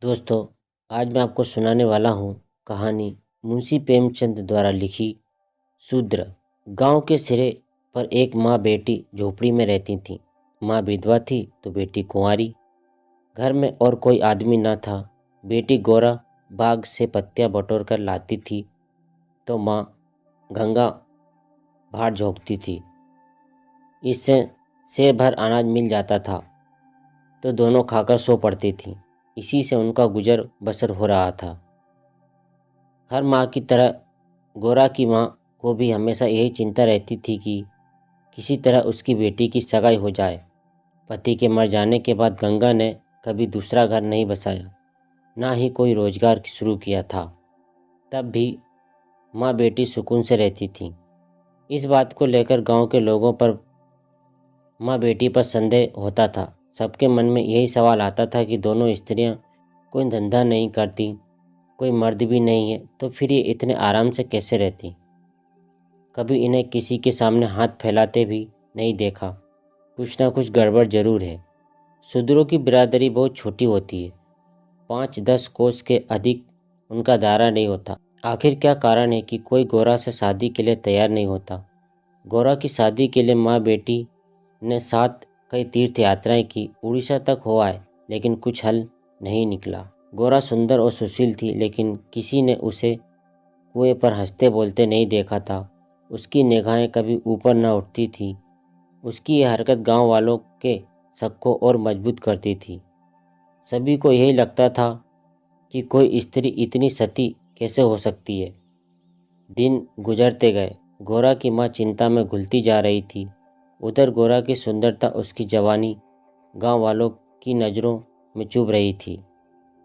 दोस्तों, आज मैं आपको सुनाने वाला हूँ कहानी मुंशी प्रेमचंद द्वारा लिखी शूद्र। गांव के सिरे पर एक माँ बेटी झोपड़ी में रहती थीं। माँ विधवा थी तो बेटी कुंवारी। घर में और कोई आदमी न था। बेटी गोरा बाग से पत्तियां बटोर कर लाती थी तो माँ गंगा भार झोंकती थी। इससे सेर भर अनाज मिल जाता था तो दोनों खाकर सो पड़ती थीं। इसी से उनका गुजर बसर हो रहा था। हर माँ की तरह गोरा की माँ को भी हमेशा यही चिंता रहती थी कि किसी तरह उसकी बेटी की सगाई हो जाए। पति के मर जाने के बाद गंगा ने कभी दूसरा घर नहीं बसाया, ना ही कोई रोजगार शुरू किया था। तब भी माँ बेटी सुकून से रहती थी। इस बात को लेकर गांव के लोगों पर माँ बेटी पर संदेह होता था। सबके मन में यही सवाल आता था कि दोनों स्त्रियां कोई धंधा नहीं करती, कोई मर्द भी नहीं है, तो फिर ये इतने आराम से कैसे रहती। कभी इन्हें किसी के सामने हाथ फैलाते भी नहीं देखा। कुछ ना कुछ गड़बड़ जरूर है। शूद्रों की बिरादरी बहुत छोटी होती है। 5-10 कोस के अधिक उनका दायरा नहीं होता। आखिर क्या कारण है कि कोई गोरा से शादी के लिए तैयार नहीं होता। गोरा की शादी के लिए माँ बेटी ने साथ कई तीर्थ यात्राएं की, उड़ीसा तक हो आए, लेकिन कुछ हल नहीं निकला। गोरा सुंदर और सुशील थी, लेकिन किसी ने उसे कुएं पर हंसते बोलते नहीं देखा था। उसकी निगाहें कभी ऊपर न उठती थी। उसकी यह हरकत गांव वालों के शक को और मजबूत करती थी। सभी को यही लगता था कि कोई स्त्री इतनी सती कैसे हो सकती है। दिन गुजरते गए। गोरा की माँ चिंता में घुलती जा रही थी। उधर गोरा की सुंदरता, उसकी जवानी गांव वालों की नज़रों में चुभ रही थी।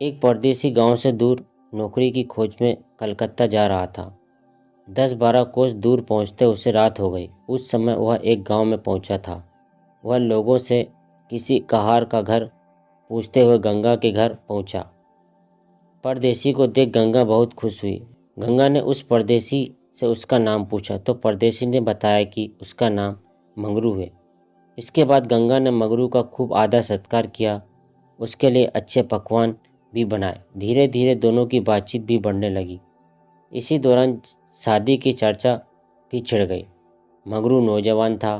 एक परदेसी गांव से दूर नौकरी की खोज में कलकत्ता जा रहा था। 10-12 कोस दूर पहुंचते उसे रात हो गई। उस समय वह एक गांव में पहुंचा था। वह लोगों से किसी कहार का घर पूछते हुए गंगा के घर पहुंचा। परदेसी को देख गंगा बहुत खुश हुई। गंगा ने उस परदेसी से उसका नाम पूछा तो परदेसी ने बताया कि उसका नाम मंगरू है। इसके बाद गंगा ने मंगरू का खूब आदर सत्कार किया, उसके लिए अच्छे पकवान भी बनाए। धीरे धीरे दोनों की बातचीत भी बढ़ने लगी। इसी दौरान शादी की चर्चा भी छिड़ गई। मंगरू नौजवान था,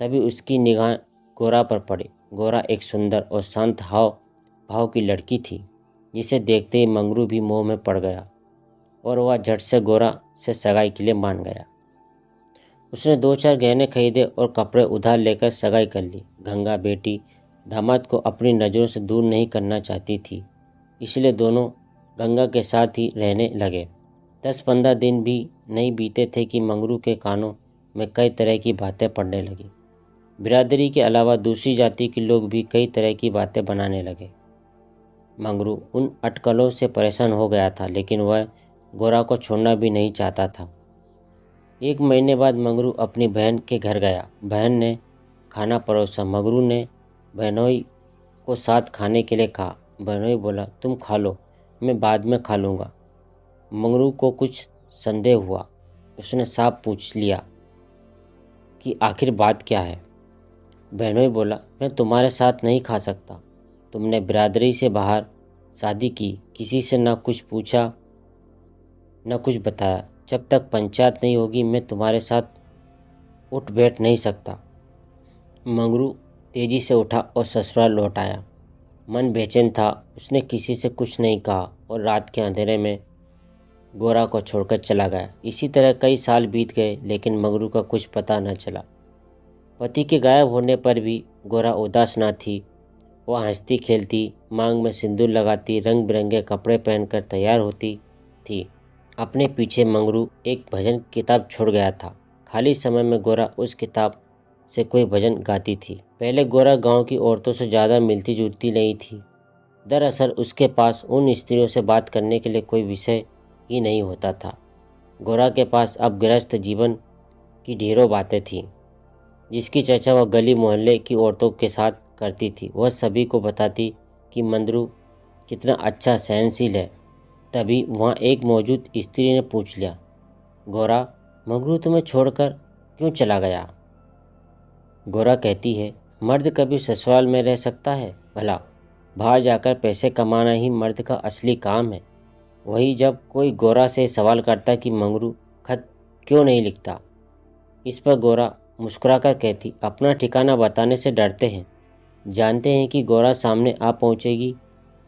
तभी उसकी निगाह गोरा पर पड़ी। गोरा एक सुंदर और शांत हाव भाव की लड़की थी, जिसे देखते ही मंगरू भी मोह में पड़ गया और वह झट से गोरा से सगाई के लिए मान गया। उसने 2-4 गहने खरीदे और कपड़े उधार लेकर सगाई कर ली। गंगा बेटी दामाद को अपनी नज़रों से दूर नहीं करना चाहती थी, इसलिए दोनों गंगा के साथ ही रहने लगे। 10-15 दिन भी नहीं बीते थे कि मंगरू के कानों में कई तरह की बातें पड़ने लगी। बिरादरी के अलावा दूसरी जाति के लोग भी कई तरह की बातें बनाने लगे। मंगरू उन अटकलों से परेशान हो गया था, लेकिन वह गोरा को छोड़ना भी नहीं चाहता था। 1 महीने बाद मंगरू अपनी बहन के घर गया। बहन ने खाना परोसा। मंगरू ने बहनोई को साथ खाने के लिए कहा। बहनोई बोला, तुम खा लो, मैं बाद में खा लूँगा। मंगरू को कुछ संदेह हुआ। उसने साफ पूछ लिया कि आखिर बात क्या है। बहनोई बोला, मैं तुम्हारे साथ नहीं खा सकता। तुमने बिरादरी से बाहर शादी की, किसी से ना कुछ पूछा न कुछ बताया। जब तक पंचायत नहीं होगी मैं तुम्हारे साथ उठ बैठ नहीं सकता। मंगरू तेजी से उठा और ससुराल लौट आया। मन बेचैन था। उसने किसी से कुछ नहीं कहा और रात के अंधेरे में गोरा को छोड़कर चला गया। इसी तरह कई साल बीत गए, लेकिन मंगरू का कुछ पता न चला। पति के गायब होने पर भी गोरा उदास न थी। वह हंसती खेलती, मांग में सिंदूर लगाती, रंग बिरंगे कपड़े पहनकर तैयार होती थी। अपने पीछे मंगरू एक भजन किताब छोड़ गया था। खाली समय में गोरा उस किताब से कोई भजन गाती थी। पहले गोरा गांव की औरतों से ज़्यादा मिलती जुलती नहीं थी। दरअसल उसके पास उन स्त्रियों से बात करने के लिए कोई विषय ही नहीं होता था। गोरा के पास अब गृहस्थ जीवन की ढेरों बातें थीं, जिसकी चर्चा वह गली मोहल्ले की औरतों के साथ करती थी। वह सभी को बताती कि मंगरू कितना अच्छा सहनशील है। तभी वहाँ एक मौजूद स्त्री ने पूछ लिया, गोरा, मंगरू तुम्हें छोड़कर क्यों चला गया? गोरा कहती है, मर्द कभी ससुराल में रह सकता है भला? बाहर जाकर पैसे कमाना ही मर्द का असली काम है। वही जब कोई गोरा से सवाल करता कि मंगरू खत क्यों नहीं लिखता, इस पर गोरा मुस्कुराकर कहती, अपना ठिकाना बताने से डरते हैं, जानते हैं कि गोरा सामने आ पहुंचेगी।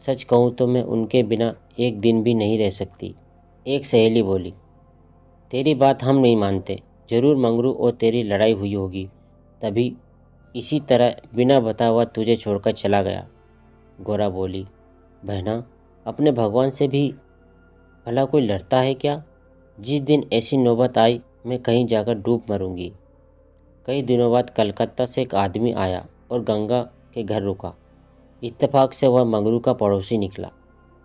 सच कहूँ तो मैं उनके बिना एक दिन भी नहीं रह सकती। एक सहेली बोली, तेरी बात हम नहीं मानते, जरूर मंगरू और तेरी लड़ाई हुई होगी, तभी इसी तरह बिना बताए हुआ तुझे छोड़कर चला गया। गोरा बोली, बहना, अपने भगवान से भी भला कोई लड़ता है क्या? जिस दिन ऐसी नौबत आई मैं कहीं जाकर डूब मरूंगी। कई दिनों बाद कलकत्ता से एक आदमी आया और गंगा के घर रुका। इत्तेफाक से वह मंगरू का पड़ोसी निकला।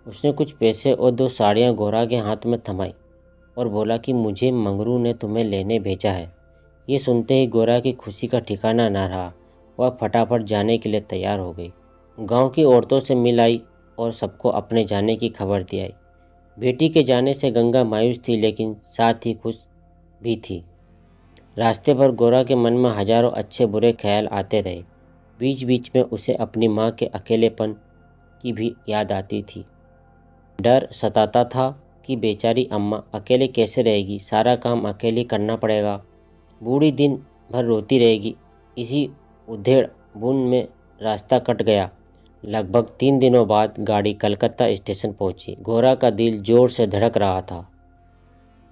उसने कुछ पैसे और 2 साड़ियाँ गोरा के हाथ में थमाई और बोला कि मुझे मंगरू ने तुम्हें लेने भेजा है। ये सुनते ही गोरा की खुशी का ठिकाना न रहा। वह फटाफट जाने के लिए तैयार हो गई। गांव की औरतों से मिल आई और सबको अपने जाने की खबर दी आई। बेटी के जाने से गंगा मायूस थी, लेकिन साथ ही खुश भी थी। रास्ते पर गोरा के मन में हजारों अच्छे बुरे ख्याल आते रहे। बीच बीच में उसे अपनी माँ के अकेलेपन की भी याद आती थी। डर सताता था कि बेचारी अम्मा अकेले कैसे रहेगी, सारा काम अकेले करना पड़ेगा। बूढ़ी दिन भर रोती रहेगी। इसी उधेड़ बुन में रास्ता कट गया। लगभग 3 दिनों बाद गाड़ी कलकत्ता स्टेशन पहुंची। गोरा का दिल जोर से धड़क रहा था।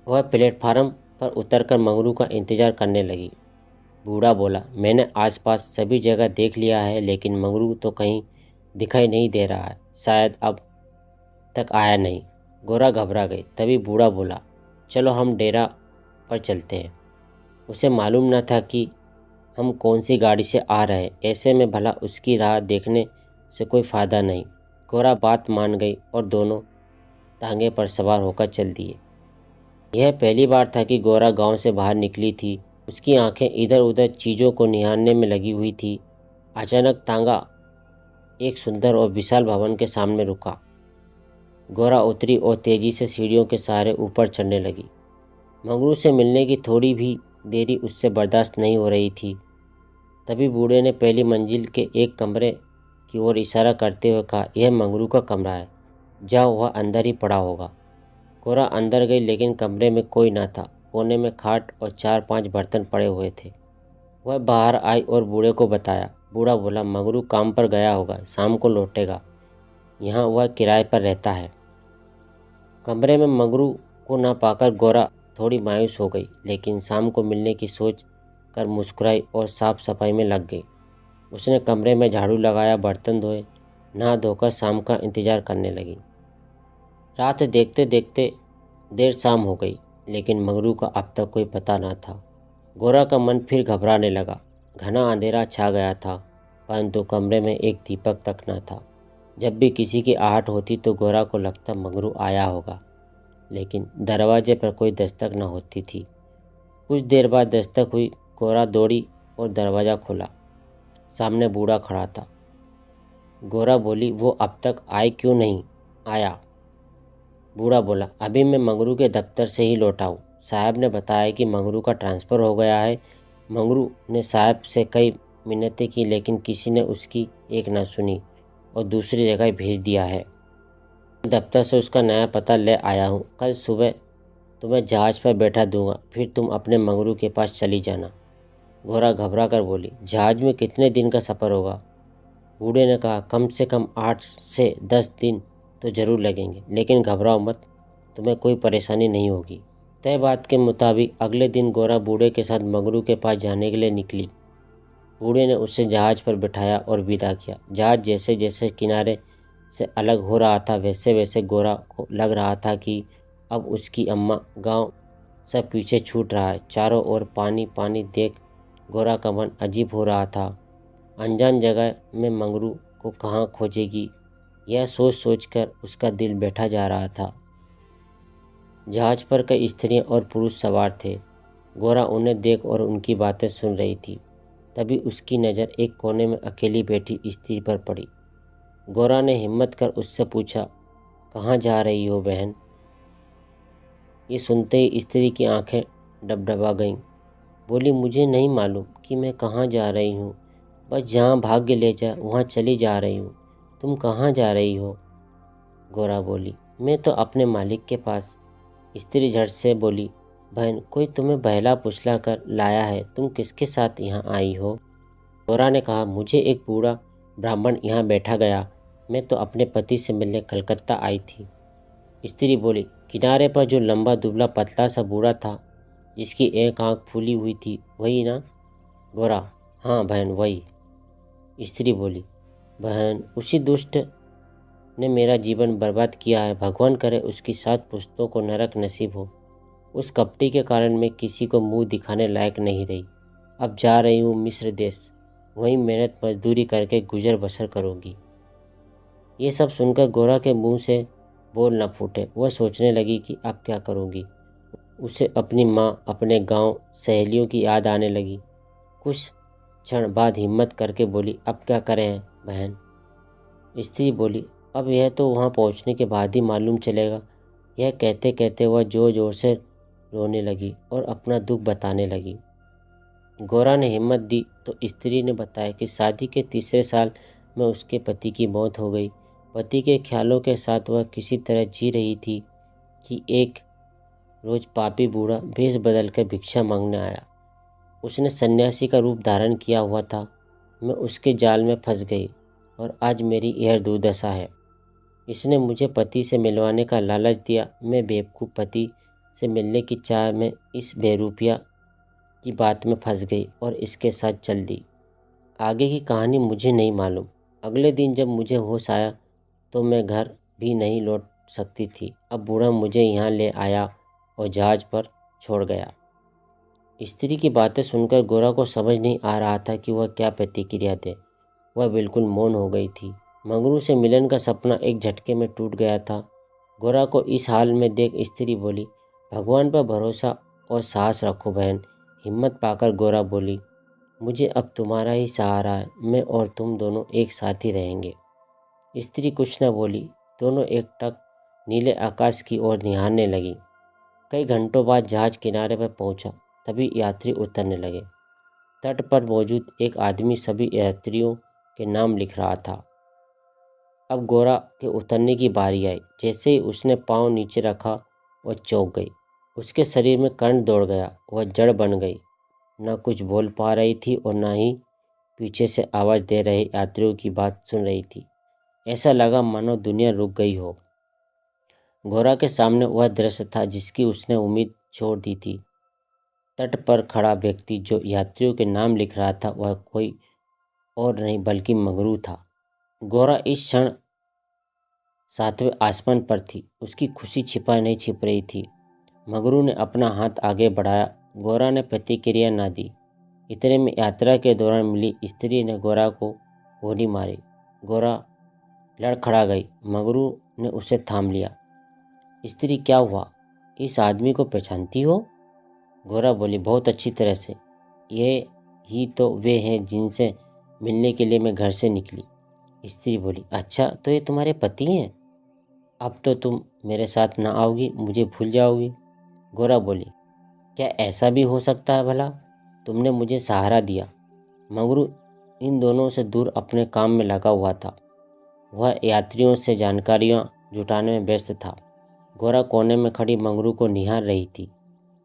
वह प्लेटफार्म पर उतरकर मंगरू का इंतजार करने लगी। बूढ़ा बोला, मैंने आसपास सभी जगह देख लिया है, लेकिन मंगरू तो कहीं दिखाई नहीं दे रहा है, शायद अब तक आया नहीं। गोरा घबरा गई। तभी बूढ़ा बोला, चलो हम डेरा पर चलते हैं। उसे मालूम न था कि हम कौन सी गाड़ी से आ रहे, ऐसे में भला उसकी राह देखने से कोई फ़ायदा नहीं। गोरा बात मान गई और दोनों तांगे पर सवार होकर चल दिए। यह पहली बार था कि गोरा गांव से बाहर निकली थी। उसकी आंखें इधर उधर चीज़ों को निहारने में लगी हुई थी। अचानक तांगा एक सुंदर और विशाल भवन के सामने रुका। गोरा उतरी और तेजी से सीढ़ियों के सहारे ऊपर चढ़ने लगी। मंगरू से मिलने की थोड़ी भी देरी उससे बर्दाश्त नहीं हो रही थी। तभी बूढ़े ने पहली मंजिल के एक कमरे की ओर इशारा करते हुए कहा, यह मंगरू का कमरा है, जाओ, वह अंदर ही पड़ा होगा। गोरा अंदर गई, लेकिन कमरे में कोई न था। कोने में खाट और 4-5 बर्तन पड़े हुए थे। वह बाहर आई और बूढ़े को बताया। बूढ़ा बोला, मंगरू काम पर गया होगा, शाम को लौटेगा, यहाँ वह किराए पर रहता है। कमरे में मंगरू को न पाकर गोरा थोड़ी मायूस हो गई, लेकिन शाम को मिलने की सोच कर मुस्कुराई और साफ सफाई में लग गई। उसने कमरे में झाड़ू लगाया, बर्तन धोए, नहा धोकर शाम का इंतजार करने लगी। रात देखते देखते देर शाम हो गई, लेकिन मंगरू का अब तक कोई पता न था। गोरा का मन फिर घबराने लगा। घना अंधेरा छा गया था, परंतु कमरे में एक दीपक तक न था। जब भी किसी की आहट होती तो गोरा को लगता मंगरू आया होगा, लेकिन दरवाजे पर कोई दस्तक न होती थी। कुछ देर बाद दस्तक हुई। गोरा दौड़ी और दरवाज़ा खोला। सामने बूढ़ा खड़ा था। गोरा बोली, वो अब तक आए क्यों नहीं आया? बूढ़ा बोला, अभी मैं मंगरू के दफ्तर से ही लौटा हूँ। साहब ने बताया कि मंगरू का ट्रांसफ़र हो गया है। मंगरू ने साहब से कई मिन्नतें की, लेकिन किसी ने उसकी एक ना सुनी और दूसरी जगह भेज दिया है। दफ्तर से उसका नया पता ले आया हूँ। कल सुबह तुम्हें जहाज़ पर बैठा दूंगा, फिर तुम अपने मंगरू के पास चली जाना। गोरा घबरा कर बोली, जहाज़ में कितने दिन का सफ़र होगा? बूढ़े ने कहा, कम से कम 8 से 10 दिन तो ज़रूर लगेंगे, लेकिन घबराओ मत, तुम्हें कोई परेशानी नहीं होगी। तय बात के मुताबिक अगले दिन गोरा बूढ़े के साथ मंगरू के पास जाने के लिए निकली। बूढ़े ने उसे जहाज़ पर बिठाया और विदा किया। जहाज़ जैसे जैसे किनारे से अलग हो रहा था, वैसे वैसे गोरा को लग रहा था कि अब उसकी अम्मा गांव सब पीछे छूट रहा है। चारों ओर पानी पानी देख गोरा का मन अजीब हो रहा था। अनजान जगह में मंगरू को कहाँ खोजेगी, यह सोच सोच कर उसका दिल बैठा जा रहा था। जहाज़ पर कई स्त्रियां और पुरुष सवार थे। गोरा उन्हें देख और उनकी बातें सुन रही थी। तभी उसकी नज़र एक कोने में अकेली बैठी स्त्री पर पड़ी। गोरा ने हिम्मत कर उससे पूछा, कहाँ जा रही हो बहन? ये सुनते ही स्त्री की आंखें डबडबा गईं। बोली, मुझे नहीं मालूम कि मैं कहाँ जा रही हूँ, बस जहाँ भाग्य ले जाए वहाँ चली जा रही हूँ। तुम कहाँ जा रही हो? गोरा बोली, मैं तो अपने मालिक के पास। स्त्री झट से बोली, बहन कोई तुम्हें बहला फुसला कर लाया है, तुम किसके साथ यहाँ आई हो? गोरा ने कहा, मुझे एक बूढ़ा ब्राह्मण यहाँ बैठा गया, मैं तो अपने पति से मिलने कलकत्ता आई थी। स्त्री बोली, किनारे पर जो लंबा दुबला पतला सा बूढ़ा था, जिसकी एक आंख फूली हुई थी, वही ना? गोरा, हाँ बहन वही। स्त्री बोली, बहन उसी दुष्ट ने मेरा जीवन बर्बाद किया है, भगवान करे उसकी 7 पुश्तों को नरक नसीब हो। उस कपटी के कारण मैं किसी को मुंह दिखाने लायक नहीं रही। अब जा रही हूँ मिस्र देश, वहीं मेहनत मजदूरी करके गुजर बसर करूँगी। ये सब सुनकर गोरा के मुंह से बोल न फूटे। वह सोचने लगी कि अब क्या करूँगी। उसे अपनी माँ, अपने गांव, सहेलियों की याद आने लगी। कुछ क्षण बाद हिम्मत करके बोली, अब क्या करें बहन? स्त्री बोली, अब यह तो वहाँ पहुँचने के बाद ही मालूम चलेगा। यह कहते कहते वह जोर जोर से रोने लगी और अपना दुख बताने लगी। गोरा ने हिम्मत दी तो स्त्री ने बताया कि शादी के तीसरे साल में उसके पति की मौत हो गई। पति के ख्यालों के साथ वह किसी तरह जी रही थी कि एक रोज पापी बूढ़ा भेष बदल कर भिक्षा मांगने आया। उसने सन्यासी का रूप धारण किया हुआ था। मैं उसके जाल में फंस गई और आज मेरी यह दुर्दशा है। इसने मुझे पति से मिलवाने का लालच दिया। मैं बेवकूफ़ पति से मिलने की चाह में इस बेरूपिया की बात में फंस गई और इसके साथ चल दी। आगे की कहानी मुझे नहीं मालूम। अगले दिन जब मुझे होश आया तो मैं घर भी नहीं लौट सकती थी। अब बूढ़ा मुझे यहाँ ले आया और जहाज़ पर छोड़ गया। स्त्री की बातें सुनकर गोरा को समझ नहीं आ रहा था कि वह क्या प्रतिक्रिया दे। वह बिल्कुल मौन हो गई थी। मंगरू से मिलन का सपना एक झटके में टूट गया था। गोरा को इस हाल में देख स्त्री बोली, भगवान पर भरोसा और साहस रखो बहन। हिम्मत पाकर गोरा बोली, मुझे अब तुम्हारा ही सहारा है, मैं और तुम दोनों एक साथ ही रहेंगे। स्त्री कुछ न बोली। दोनों एकटक नीले आकाश की ओर निहारने लगी। कई घंटों बाद जहाज किनारे पर पहुंचा। तभी यात्री उतरने लगे। तट पर मौजूद एक आदमी सभी यात्रियों के नाम लिख रहा था। अब गोरा के उतरने की बारी आई। जैसे ही उसने पांव नीचे रखा वह चौंक गई। उसके शरीर में कर्ण दौड़ गया। वह जड़ बन गई, न कुछ बोल पा रही थी और न ही पीछे से आवाज़ दे रहे यात्रियों की बात सुन रही थी। ऐसा लगा मानो दुनिया रुक गई हो। गोरा के सामने वह दृश्य था जिसकी उसने उम्मीद छोड़ दी थी। तट पर खड़ा व्यक्ति जो यात्रियों के नाम लिख रहा था वह कोई और नहीं बल्कि मंगरू था। गोरा इस क्षण 7वें आसमान पर थी। उसकी खुशी छिपा नहीं छिप रही थी। मंगरू ने अपना हाथ आगे बढ़ाया। गोरा ने प्रतिक्रिया न दी। इतने में यात्रा के दौरान मिली स्त्री ने गोरा को गोली मारी। गोरा लड़खड़ा गई। मंगरू ने उसे थाम लिया। स्त्री, क्या हुआ? इस आदमी को पहचानती हो? गोरा बोली, बहुत अच्छी तरह से। ये ही तो वे हैं जिनसे मिलने के लिए मैं घर से निकली। स्त्री बोली, अच्छा तो ये तुम्हारे पति हैं? अब तो तुम मेरे साथ ना आओगी, मुझे भूल जाओगी। गोरा बोली, क्या ऐसा भी हो सकता है भला? तुमने मुझे सहारा दिया। मंगरू इन दोनों से दूर अपने काम में लगा हुआ था। वह यात्रियों से जानकारियां जुटाने में व्यस्त था। गोरा कोने में खड़ी मंगरू को निहार रही थी।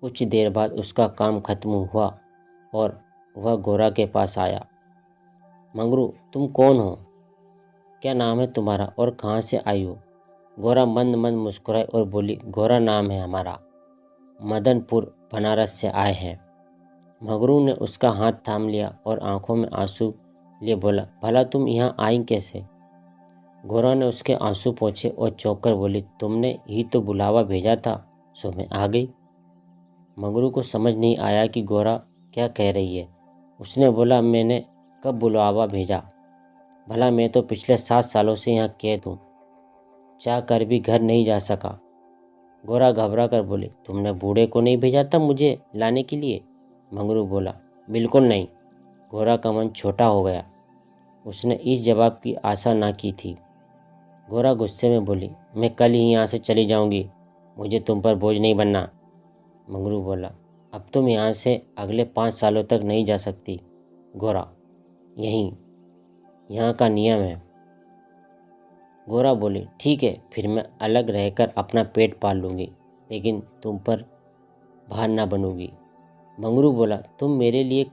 कुछ देर बाद उसका काम खत्म हुआ और वह गोरा के पास आया। मंगरू, तुम कौन हो? क्या नाम है तुम्हारा और कहाँ से आई हो? गोरा मंद मंद मुस्कुराई और बोली, गोरा नाम है हमारा, मदनपुर बनारस से आए हैं। मंगरू ने उसका हाथ थाम लिया और आंखों में आंसू लिए बोला, भला तुम यहाँ आई कैसे? गोरा ने उसके आंसू पोंछे और चौंक कर बोली, तुमने ही तो बुलावा भेजा था, सो मैं आ गई। मंगरू को समझ नहीं आया कि गोरा क्या कह रही है। उसने बोला, मैंने कब बुलावा भेजा? भला मैं तो पिछले 7 सालों से यहाँ कैद हूँ, चाह कर भी घर नहीं जा सका। गोरा घबरा कर बोले, तुमने बूढ़े को नहीं भेजा था मुझे लाने के लिए? मंगरू बोला, बिल्कुल नहीं। गोरा का मन छोटा हो गया। उसने इस जवाब की आशा ना की थी। गोरा गुस्से में बोली, मैं कल ही यहाँ से चली जाऊँगी, मुझे तुम पर बोझ नहीं बनना। मंगरू बोला, अब तुम यहाँ से अगले 5 सालों तक नहीं जा सकती। गोरा, यहाँ का नियम है। गोरा बोली, ठीक है, फिर मैं अलग रहकर अपना पेट पाल लूँगी, लेकिन तुम पर भार ना बनूंगी। मंगरू बोला, तुम मेरे लिए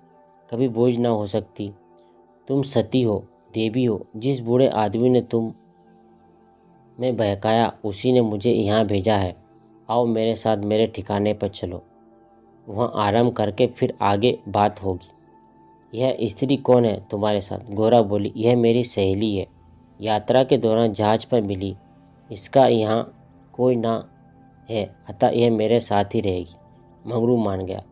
कभी बोझ ना हो सकती। तुम सती हो, देवी हो। जिस बूढ़े आदमी ने तुम में बहकाया उसी ने मुझे यहाँ भेजा है। आओ मेरे साथ मेरे ठिकाने पर चलो, वहाँ आराम करके फिर आगे बात होगी। यह स्त्री कौन है तुम्हारे साथ? गोरा बोली, यह मेरी सहेली है, यात्रा के दौरान जहाज पर मिली। इसका यहाँ कोई ना है, अतः यह मेरे साथ ही रहेगी। मंगरू मान गया।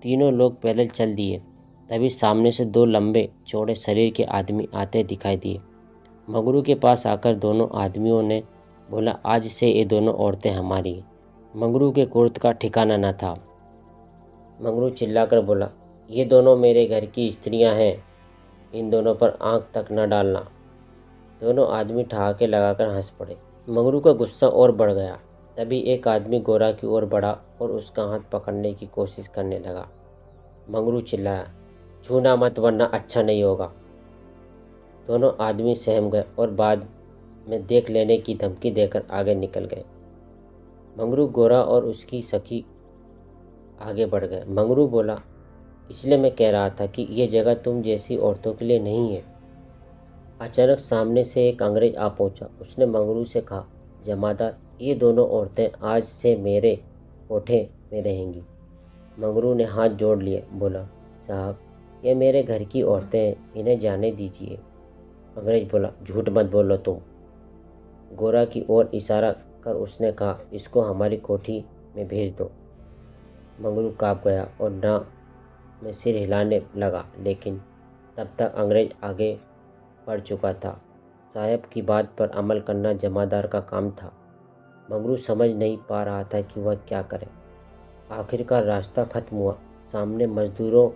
तीनों लोग पैदल चल दिए। तभी सामने से दो लंबे चौड़े शरीर के आदमी आते दिखाई दिए। मंगरू के पास आकर दोनों आदमियों ने बोला, आज से ये दोनों औरतें हमारी हैं। मंगरू के क्रोध का ठिकाना न था। मंगरू चिल्लाकर बोला, ये दोनों मेरे घर की स्त्रियां हैं, इन दोनों पर आंख तक न डालना। दोनों आदमी ठहाके लगाकर हंस पड़े। मंगरू का गुस्सा और बढ़ गया। तभी एक आदमी गोरा की ओर बढ़ा और उसका हाथ पकड़ने की कोशिश करने लगा। मंगरू चिल्लाया, छूना मत वरना अच्छा नहीं होगा। दोनों आदमी सहम गए और बाद में देख लेने की धमकी देकर आगे निकल गए। मंगरू, गोरा और उसकी सखी आगे बढ़ गए। मंगरू बोला, इसलिए मैं कह रहा था कि ये जगह तुम जैसी औरतों के लिए नहीं है। अचानक सामने से एक अंग्रेज आ पहुंचा। उसने मंगरू से कहा, जमादार, ये दोनों औरतें आज से मेरे कोठे में रहेंगी। मंगरू ने हाथ जोड़ लिए, बोला, साहब, ये मेरे घर की औरतें हैं, इन्हें जाने दीजिए। अंग्रेज बोला, झूठ मत बोलो तुम। गोरा की ओर इशारा कर उसने कहा, इसको हमारी कोठी में भेज दो। मंगरू काँप गया और ना में सिर हिलाने लगा, लेकिन तब तक अंग्रेज आगे बढ़ चुका था। साहब की बात पर अमल करना जमादार का काम था। मंगरू समझ नहीं पा रहा था कि वह क्या करे। आखिरकार रास्ता खत्म हुआ। सामने मजदूरों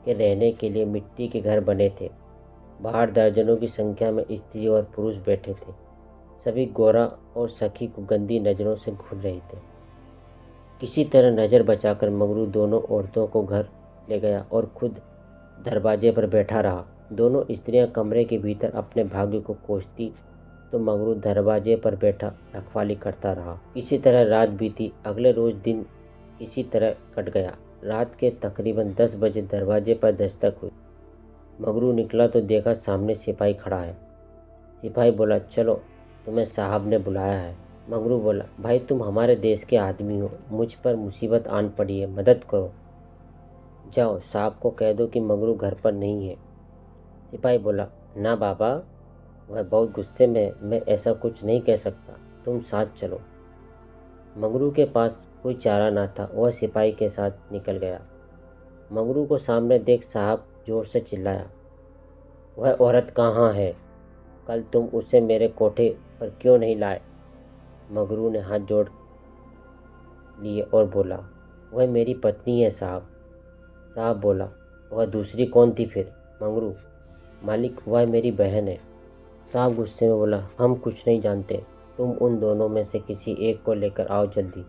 के रहने के लिए मिट्टी के घर बने थे। बाहर दर्जनों की संख्या में स्त्री और पुरुष बैठे थे। सभी गोरा और सखी को गंदी नज़रों से घूर रहे थे। किसी तरह नज़र बचाकर मंगरू दोनों औरतों को घर ले गया और खुद दरवाजे पर बैठा रहा। दोनों स्त्रियां कमरे के भीतर अपने भाग्य को कोसती तो मंगरू दरवाजे पर बैठा रखवाली करता रहा। इसी तरह रात बीती। अगले रोज दिन इसी तरह कट गया। रात के तकरीबन 10 बजे दरवाजे पर दस्तक हुई। मंगरू निकला तो देखा सामने सिपाही खड़ा है। सिपाही बोला, चलो, तुम्हें साहब ने बुलाया है। मंगरू बोला, भाई, तुम हमारे देश के आदमी हो, मुझ पर मुसीबत आन पड़ी है, मदद करो। जाओ, साहब को कह दो कि मंगरू घर पर नहीं है। सिपाही बोला, ना बाबा, वह बहुत गुस्से में है, मैं ऐसा कुछ नहीं कह सकता, तुम साथ चलो। मंगरू के पास कोई चारा ना था, वह सिपाही के साथ निकल गया। मंगरू को सामने देख साहब जोर से चिल्लाया, वह औरत कहाँ है? कल तुम उसे मेरे कोठे पर क्यों नहीं लाए? मंगरू ने हाथ जोड़ लिए और बोला, वह मेरी पत्नी है साहब। साहब बोला, वह दूसरी कौन थी फिर? मंगरू, मालिक, वह मेरी बहन है। साहब गुस्से में बोला, हम कुछ नहीं जानते, तुम उन दोनों में से किसी एक को लेकर आओ जल्दी।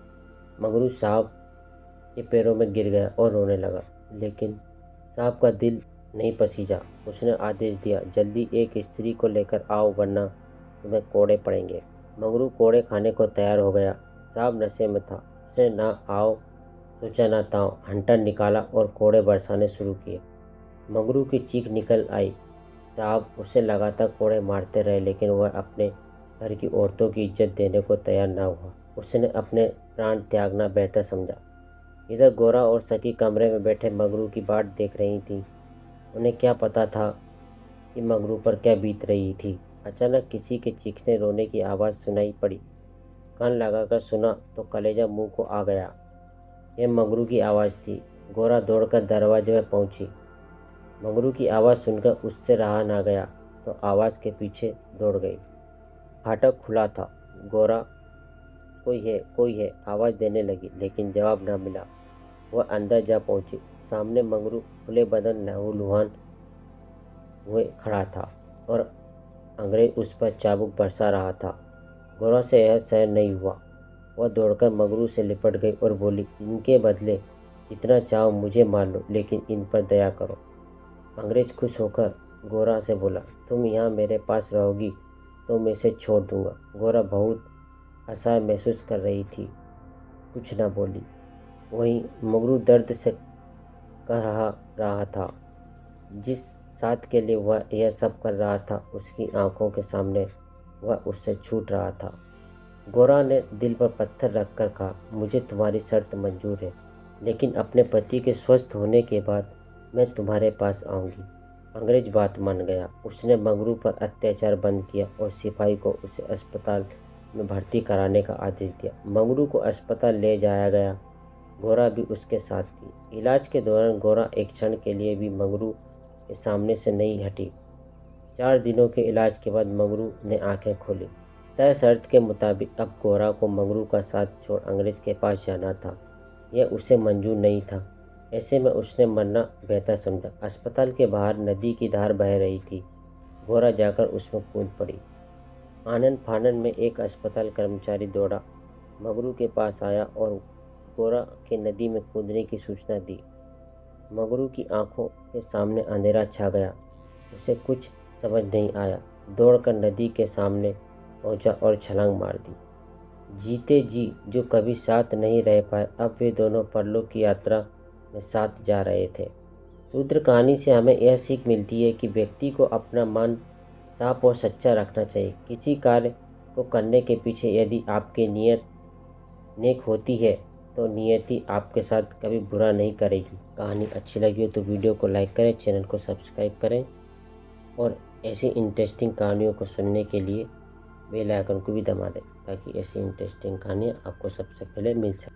मंगरू साहब के पैरों में गिर गया और रोने लगा, लेकिन साहब का दिल नहीं पसीजा। उसने आदेश दिया, जल्दी एक स्त्री को लेकर आओ वरना तुम्हें कोड़े पड़ेंगे। मंगरू कोड़े खाने को तैयार हो गया। साहब नशे में था। उसने ना आओ सोचा ना ताओ, हंटर निकाला और कोड़े बरसाने शुरू किए। मंगरू की चीख निकल आई। साहब उसे लगातार कोड़े मारते रहे, लेकिन वह अपने घर की औरतों की इज्जत देने को तैयार ना हुआ। उसने अपने प्राण त्यागना बेहतर समझा। इधर गोरा और सखी कमरे में बैठे मंगरू की बाट देख रही थी। उन्हें क्या पता था कि मंगरू पर क्या बीत रही थी। अचानक किसी के चीखने रोने की आवाज़ सुनाई पड़ी। कान लगाकर सुना तो कलेजा मुंह को आ गया। यह मंगरू की आवाज़ थी। गोरा दौड़कर दरवाजे में पहुंची। मंगरू की आवाज़ सुनकर उससे रहा ना गया तो आवाज़ के पीछे दौड़ गई। फाटक खुला था। गोरा कोई है आवाज़ देने लगी, लेकिन जवाब ना मिला। वह अंदर जा पहुंची। सामने मंगरू खुले बदन लहूलुहान हुए खड़ा था और अंग्रेज उस पर चाबुक बरसा रहा था। गोरा से यह सहन नहीं हुआ। वह दौड़कर मंगरू से लिपट गई और बोली, इनके बदले जितना चाहो मुझे मार लो, लेकिन इन पर दया करो। अंग्रेज खुश होकर गोरा से बोला, तुम यहाँ मेरे पास रहोगी तो मैं इसे छोड़ दूंगा। गोरा बहुत असहाय महसूस कर रही थी, कुछ ना बोली। वहीं मगरू दर्द से कह रहा था। जिस साथ के लिए वह यह सब कर रहा था, उसकी आंखों के सामने वह उससे छूट रहा था। गोरा ने दिल पर पत्थर रखकर कहा, मुझे तुम्हारी शर्त मंजूर है, लेकिन अपने पति के स्वस्थ होने के बाद मैं तुम्हारे पास आऊंगी। अंग्रेज बात मान गया। उसने मंगरू पर अत्याचार बंद किया और सिपाही को उसे अस्पताल में भर्ती कराने का आदेश दिया। मंगरू को अस्पताल ले जाया गया। गोरा भी उसके साथ थी। इलाज के दौरान गोरा एक क्षण के लिए भी मंगरू के सामने से नहीं हटी। 4 दिनों के इलाज के बाद मंगरू ने आंखें खोली। तय शर्त के मुताबिक अब गोरा को मंगरू का साथ छोड़ अंग्रेज के पास जाना था। यह उसे मंजूर नहीं था। ऐसे में उसने मरना बेहतर समझा। अस्पताल के बाहर नदी की धार बह रही थी। गोरा जाकर उसमें कूद पड़ी। आनन फानन में एक अस्पताल कर्मचारी दौड़ा मंगरू के पास आया और गोरा के नदी में कूदने की सूचना दी। मंगरू की आंखों के सामने अंधेरा छा गया। उसे कुछ समझ नहीं आया। दौड़कर नदी के सामने पहुंचा और छलांग मार दी। जीते जी जो कभी साथ नहीं रह पाए, अब वे दोनों परलोक की यात्रा में साथ जा रहे थे। शूद्र कहानी से हमें यह सीख मिलती है कि व्यक्ति को अपना मन साफ और सच्चा रखना चाहिए। किसी कार्य को करने के पीछे यदि आपकी नीयत नेक होती है तो नियति आपके साथ कभी बुरा नहीं करेगी। कहानी अच्छी लगी हो तो वीडियो को लाइक करें, चैनल को सब्सक्राइब करें और ऐसी इंटरेस्टिंग कहानियों को सुनने के लिए बेल आइकन को भी दबा दें, ताकि ऐसी इंटरेस्टिंग कहानियाँ आपको सबसे पहले मिल सके।